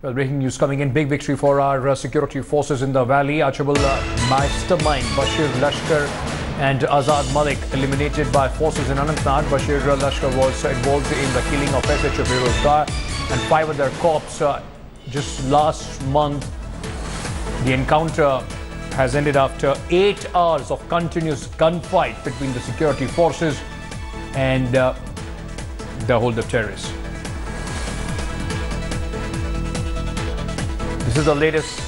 Well, breaking news coming in. Big victory for our security forces in the valley. Achable mastermind Bashir, Lashkar and Azad Malik eliminated by forces in Anantnag. Bashir Lashkar was involved in the killing of SHO Azad and 5 other cops just last month. The encounter has ended after 8 hours of continuous gunfight between the security forces and the hold of terrorists. This is the latest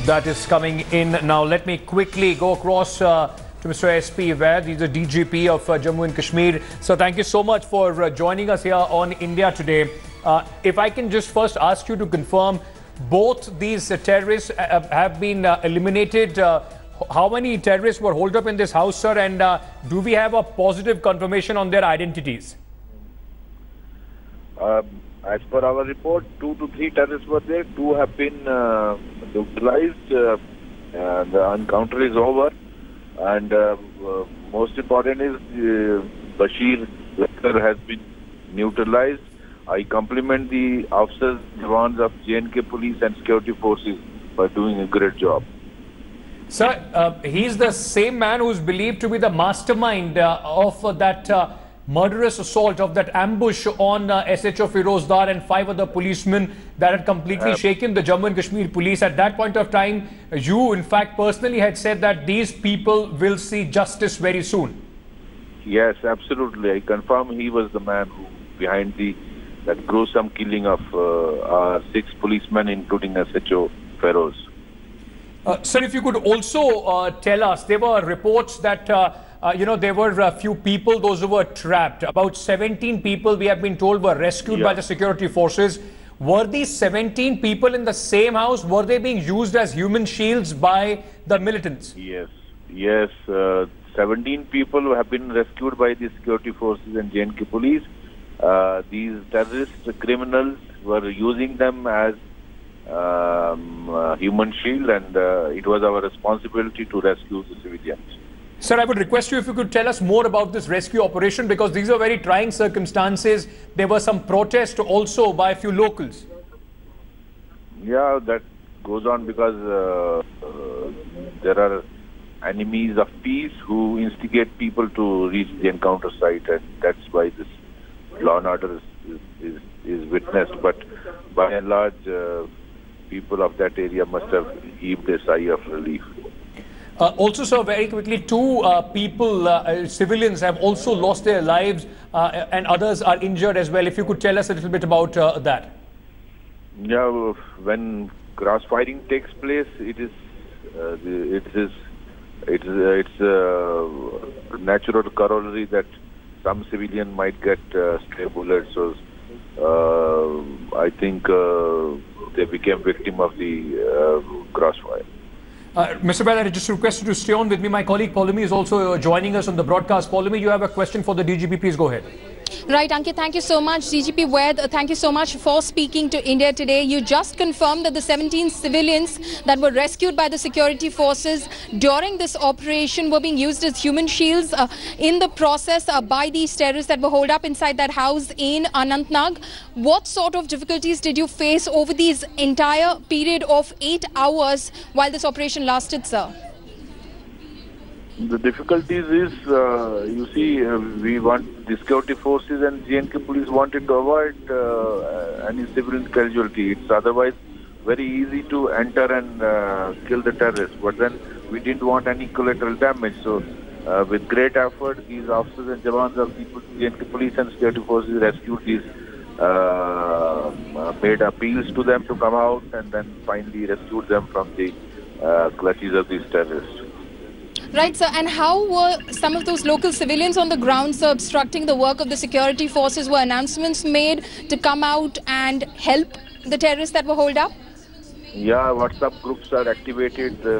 that is coming in. Now, let me quickly go across to Mr. SP Vaid. He's the DGP of Jammu and Kashmir. So, thank you so much for joining us here on India Today. If I can just first ask you to confirm, both these terrorists have been eliminated. How many terrorists were holed up in this house, sir? And do we have a positive confirmation on their identities? As per our report, 2 to 3 terrorists were there. 2 have been neutralized. The encounter is over. And most important is Bashir has been neutralized. I compliment the officers, jawans of J&K police and security forces for doing a great job. Sir, he's the same man who's believed to be the mastermind of that murderous assault, of that ambush on SHO Azad and 5 other policemen that had completely shaken the Jammu and Kashmir police. At that point of time, you in fact personally had said that these people will see justice very soon. Yes, absolutely. I confirm he was the man who behind that gruesome killing of 6 policemen, including SHO Feroz. Sir, if you could also tell us, there were reports that there were a few people, those who were trapped. About 17 people, we have been told, were rescued by the security forces. Were these 17 people in the same house? Were they being used as human shields by the militants? Yes. 17 people who have been rescued by the security forces and J&K police. These terrorist criminals were using them as human shield, and it was our responsibility to rescue the civilians. Sir, I would request you if you could tell us more about this rescue operation, because these are very trying circumstances. There was some protest also by a few locals. Yeah, that goes on because there are enemies of peace who instigate people to reach the encounter site, and that's why this law and order is witnessed. But by and large, people of that area must have heaved a sigh of relief. Also, sir, very quickly, 2 people, civilians, have also lost their lives and others are injured as well. If you could tell us a little bit about that. Yeah, when cross firing takes place, it's a natural corollary that some civilian might get stray bullets. So I think they became victim of the crossfire. Mr. Vaid, I just request you to stay on with me. My colleague Paulumi is also joining us on the broadcast. Paulumi, you have a question for the DGP. Please go ahead. Right, Ankit, thank you so much. DGP Vaid, thank you so much for speaking to India Today. You just confirmed that the 17 civilians that were rescued by the security forces during this operation were being used as human shields in the process by these terrorists that were holed up inside that house in Anantnag. What sort of difficulties did you face over these entire period of 8 hours while this operation lasted, sir? The difficulties is, you see, we want the security forces and J&K police wanted to avoid any civilian casualty. It's otherwise very easy to enter and kill the terrorists. But then we didn't want any collateral damage. So with great effort, these officers and jawans of the J&K police and security forces rescued these, made appeals to them to come out, and then finally rescued them from the clutches of these terrorists. Right, sir. And how were some of those local civilians on the ground, sir, obstructing the work of the security forces? Were announcements made to come out and help the terrorists that were holed up? Yeah, WhatsApp groups are activated. The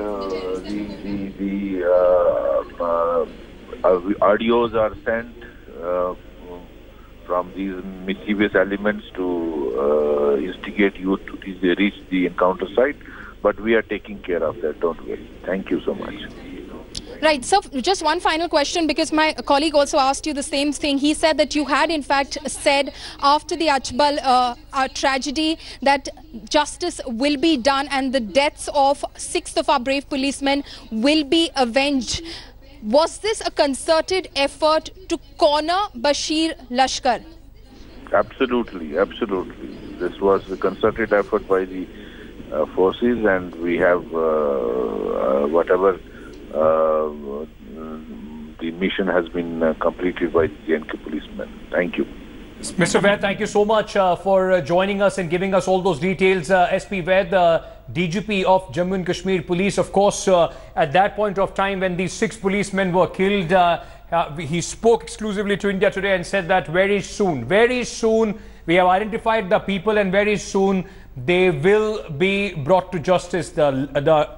audios are sent from these mischievous elements to instigate youth to reach the encounter site. But we are taking care of that, don't worry. Thank you so much. Right. So just one final question, because my colleague also asked you the same thing. He said that you had in fact said after the Achbal tragedy that justice will be done and the deaths of 6 of our brave policemen will be avenged. Was this a concerted effort to corner Bashir Lashkar? Absolutely, absolutely. This was a concerted effort by the forces, and we have whatever the mission has been completed by the J&K policemen. Thank you. Mr. Vaid, thank you so much for joining us and giving us all those details. SP Vaid, DGP of Jammu and Kashmir Police, of course, at that point of time when these 6 policemen were killed, he spoke exclusively to India Today and said that very soon, we have identified the people and very soon they will be brought to justice. The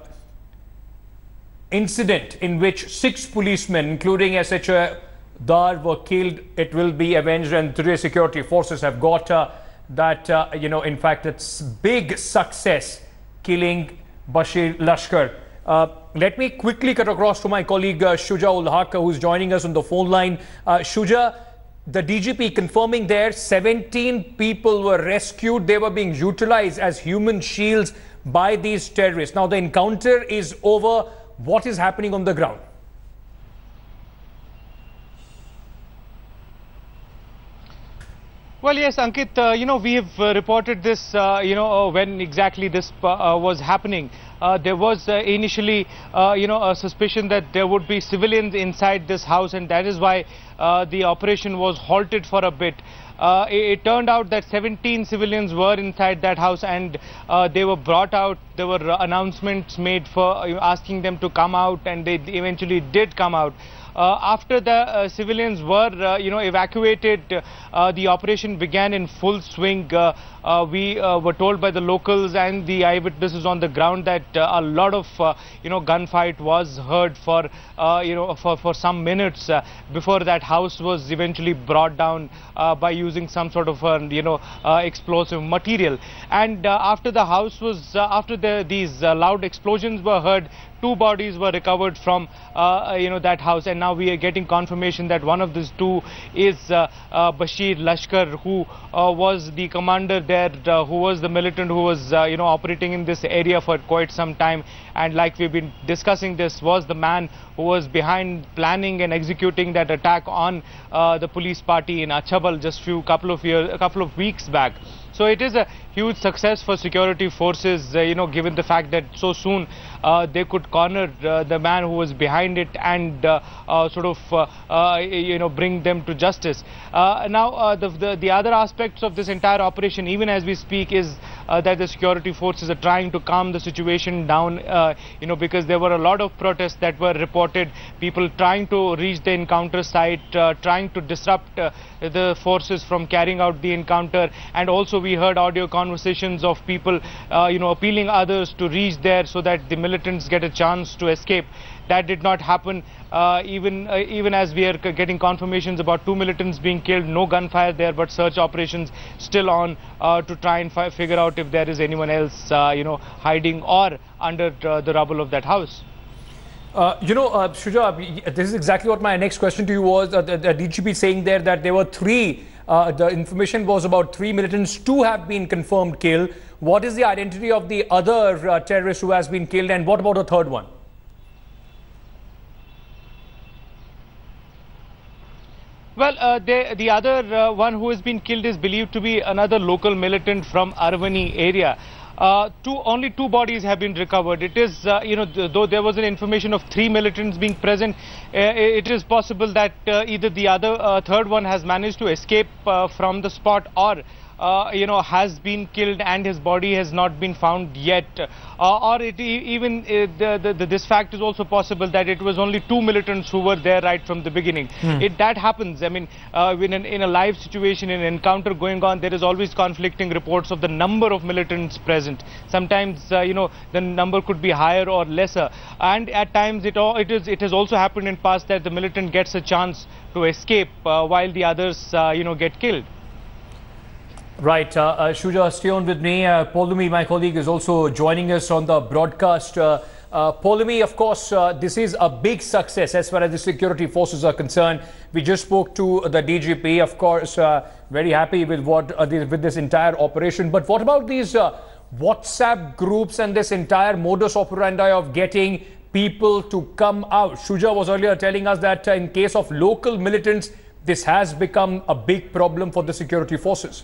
incident in which 6 policemen, including SHO Dar, were killed, it will be avenged, and today security forces have got that, in fact, it's big success killing Bashir Lashkar. Let me quickly cut across to my colleague Shuja ul Haq, who is joining us on the phone line. Shuja, the DGP confirming there 17 people were rescued. They were being utilized as human shields by these terrorists. Now the encounter is over. What is happening on the ground? Well, yes, Ankit, we have reported this, when exactly this was happening. There was initially, a suspicion that there would be civilians inside this house, and that is why the operation was halted for a bit. It turned out that 17 civilians were inside that house, and they were brought out. There were announcements made for asking them to come out, and they eventually did come out. After the civilians were, evacuated, the operation began in full swing. We were told by the locals and the eyewitnesses on the ground that a lot of, gunfight was heard for, for some minutes before that house was eventually brought down by using some sort of, explosive material. And after the house was, these loud explosions were heard, 2 bodies were recovered from, that house, and now we are getting confirmation that one of these 2 is Bashir Lashkar, who was the commander there, who was the militant who was, operating in this area for quite some time, and like we've been discussing, this was the man who was behind planning and executing that attack on the police party in Achabal just a couple of weeks back. So it is a huge success for security forces, given the fact that so soon they could corner the man who was behind it and bring them to justice. Now, the other aspects of this entire operation, even as we speak, is that the security forces are trying to calm the situation down, because there were a lot of protests that were reported, people trying to reach the encounter site, trying to disrupt the forces from carrying out the encounter, and also we heard audio conversations of people, appealing others to reach there so that the militants get a chance to escape. That did not happen, even as we are getting confirmations about 2 militants being killed, no gunfire there, but search operations still on to try and figure out if there is anyone else, hiding or under the rubble of that house. Shuja, this is exactly what my next question to you was. The DGP saying there that there were 3, the information was about 3 militants, 2 have been confirmed killed. What is the identity of the other terrorist who has been killed, and what about the 3rd one? Well, the other one who has been killed is believed to be another local militant from Arvani area. Only 2 bodies have been recovered. It is, though there was an information of 3 militants being present, it is possible that either the other 3rd one has managed to escape from the spot, or has been killed and his body has not been found yet, or this fact is also possible that it was only 2 militants who were there right from the beginning. That happens. I mean, in a live situation, in an encounter going on, there is always conflicting reports of the number of militants present. Sometimes the number could be higher or lesser, and at times it has also happened in past that the militant gets a chance to escape while the others get killed. Right, Shuja, stay on with me. Paulumi, my colleague, is also joining us on the broadcast. Polemy, of course, this is a big success as far as the security forces are concerned. We just spoke to the DGP, of course, very happy with with this entire operation. But what about these WhatsApp groups and this entire modus operandi of getting people to come out? Shuja was earlier telling us that in case of local militants, this has become a big problem for the security forces.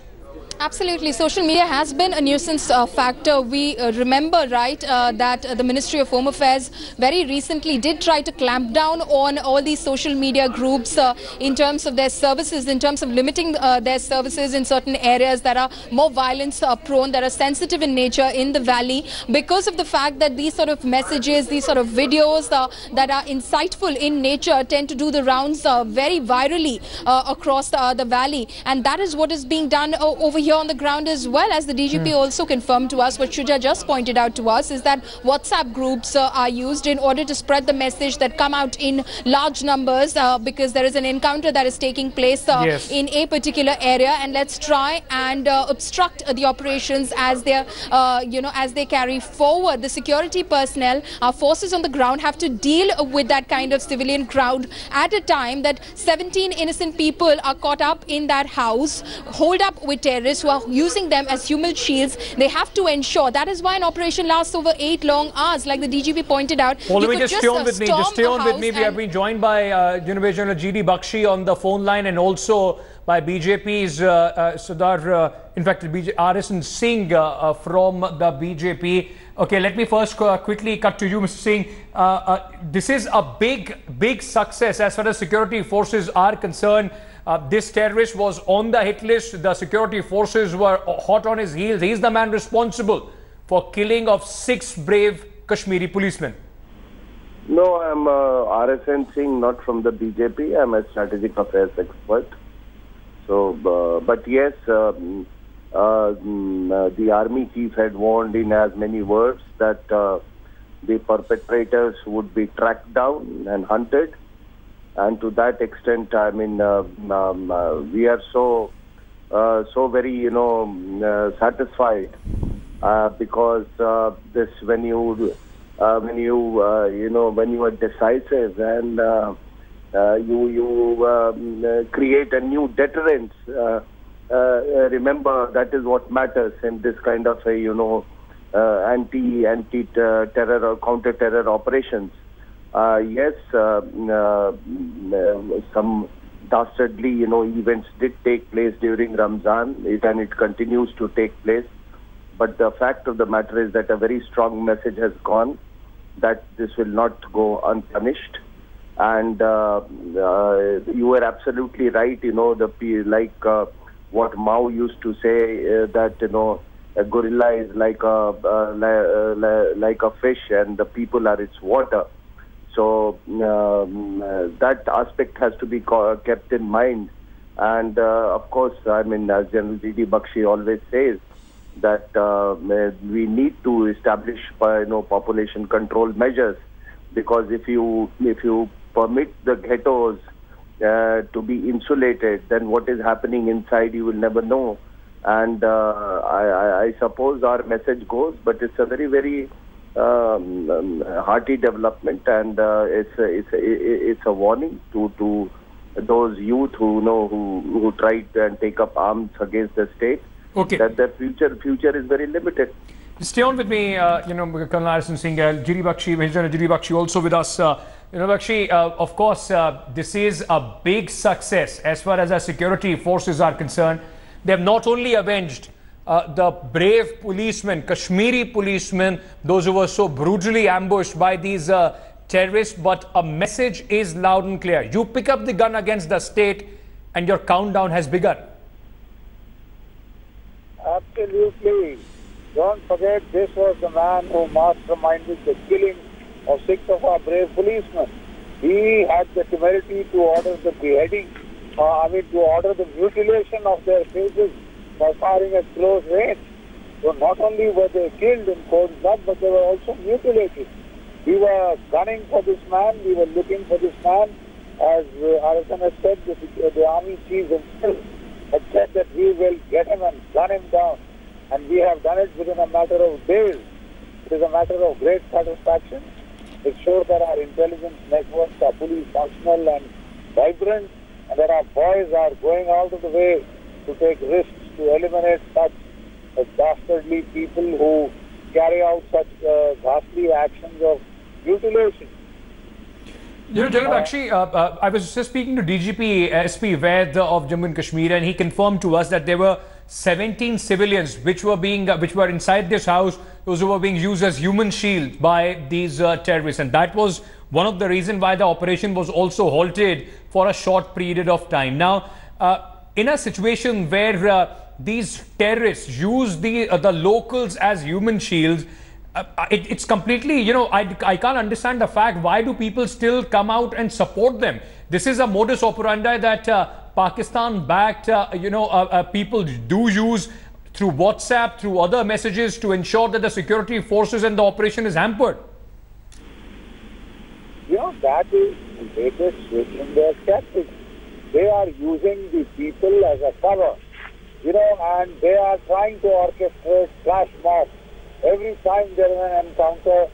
Absolutely. Social media has been a nuisance factor. We remember, right, that the Ministry of Home Affairs very recently did try to clamp down on all these social media groups in terms of their services, in terms of limiting their services in certain areas that are more violence prone, that are sensitive in nature in the valley, because of the fact that these sort of messages, these sort of videos that are insightful in nature tend to do the rounds very virally across the valley. And that is what is being done over here on the ground as well. As the DGP also confirmed to us, what Shuja just pointed out to us, is that WhatsApp groups are used in order to spread the message that come out in large numbers because there is an encounter that is taking place in a particular area, and let's try and obstruct the operations as they as they carry forward. The security personnel, our forces on the ground, have to deal with that kind of civilian crowd at a time that 17 innocent people are caught up in that house, holed up with terrorists who are using them as human shields. They have to ensure. That is why an operation lasts over 8 long hours, like the DGP pointed out. Well, let me just stay on with me. Just stay on with me. We have been joined by Journal GD Bakshi on the phone line, and also by BJP's Sardar, in fact, RSN Singh from the BJP. Okay, let me first quickly cut to you, Mr. Singh. This is a big success as far as security forces are concerned. This terrorist was on the hit list. The security forces were hot on his heels. He's the man responsible for killing of 6 brave Kashmiri policemen. No, I'm RSN Singh, not from the BJP. I'm a strategic affairs expert. So, but yes, the army chief had warned in as many words that the perpetrators would be tracked down and hunted. And to that extent, I mean, we are so very, satisfied because this when you are decisive and you create a new deterrence. Remember, that is what matters in this kind of anti-terror or counter-terror operations. Yes, some dastardly, events did take place during Ramzan, and it continues to take place. But the fact of the matter is that a very strong message has gone that this will not go unpunished. And you were absolutely right. What Mao used to say that a gorilla is like a fish, and the people are its water. So that aspect has to be kept in mind. And of course, I mean, as General GD Bakshi always says, that we need to establish population control measures, because if you permit the ghettos to be insulated, then what is happening inside you will never know. And I suppose our message goes, but it's a very hearty development, and it's a warning to those youth who try and take up arms against the state. Okay. That their future is very limited. Stay on with me, Colonel RSN Singh, GD Bakshi, Major GD Bakshi also with us. Bakshi, of course, this is a big success as far as our security forces are concerned. They have not only avenged the brave policemen, Kashmiri policemen, those who were so brutally ambushed by these terrorists, but a message is loud and clear. You pick up the gun against the state and your countdown has begun. Absolutely. Don't forget, this was the man who masterminded the killing of 6 of our brave policemen. He had the temerity to order the beheading, to order the mutilation of their faces by firing at close range. So not only were they killed in cold blood, but they were also mutilated. We were gunning for this man, we were looking for this man. As RSN has said, the army chief himself had said that we will get him and gun him down. And we have done it within a matter of days. It is a matter of great satisfaction. It shows that our intelligence networks are fully functional and vibrant, and that our boys are going out of the way to take risks to eliminate such dastardly people who carry out such ghastly actions of mutilation. You know, General Bakshi, I was just speaking to DGP SP Vaid of Jammu and Kashmir, and he confirmed to us that there were 17 civilians which were inside this house, those who were being used as human shields by these terrorists, and that was one of the reasons why the operation was also halted for a short period of time. Now, in a situation where these terrorists use the locals as human shields, it's completely, you know, I can't understand the fact why do people still come out and support them. This is a modus operandi that Pakistan-backed, people do use through WhatsApp, through other messages to ensure that the security forces and the operation is hampered. You know, that is the latest switch in their tactics. They are using the people as a cover, you know, and they are trying to orchestrate flash mobs. Every time there is an encounter,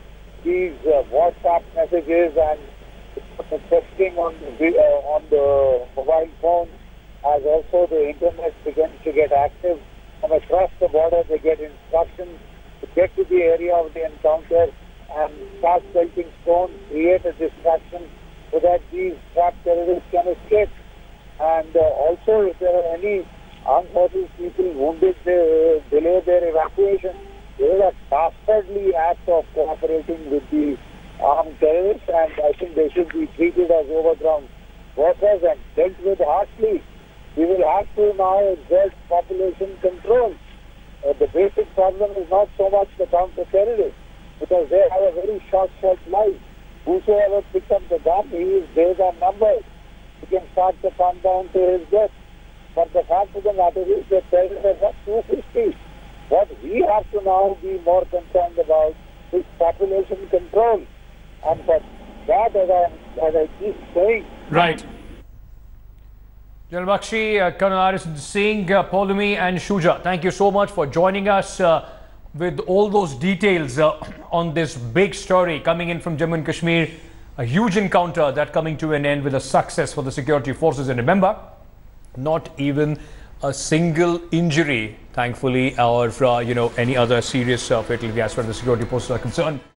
these WhatsApp messages and the texting on the mobile phone, as also the internet begins to get active. From across the border, they get instructions to get to the area of the encounter and start pelting stones, create a distraction so that these trapped terrorists can escape. And also, if there are any armed forces people wounded, they delay their evacuation. There is a dastardly act of cooperating with the armed terrorists, and I think they should be treated as overground workers and dealt with harshly. We will have to now exert population control. The basic problem is not so much the counter-terrorists, because they have a very short life. Whosoever picks up the gun, his days are numbered. He can start the countdown to his death. But the fact of the matter is that terrorists are not 250. What we have to now be more concerned about is population control. And for that, as I keep saying... Right. General Bakshi, Colonel Arison Singh, Paulumi and Shuja, thank you so much for joining us with all those details on this big story coming in from Jammu and Kashmir. A huge encounter that coming to an end with a success for the security forces. And remember, not even a single injury, thankfully, or any other serious fatality as far as the security forces are concerned.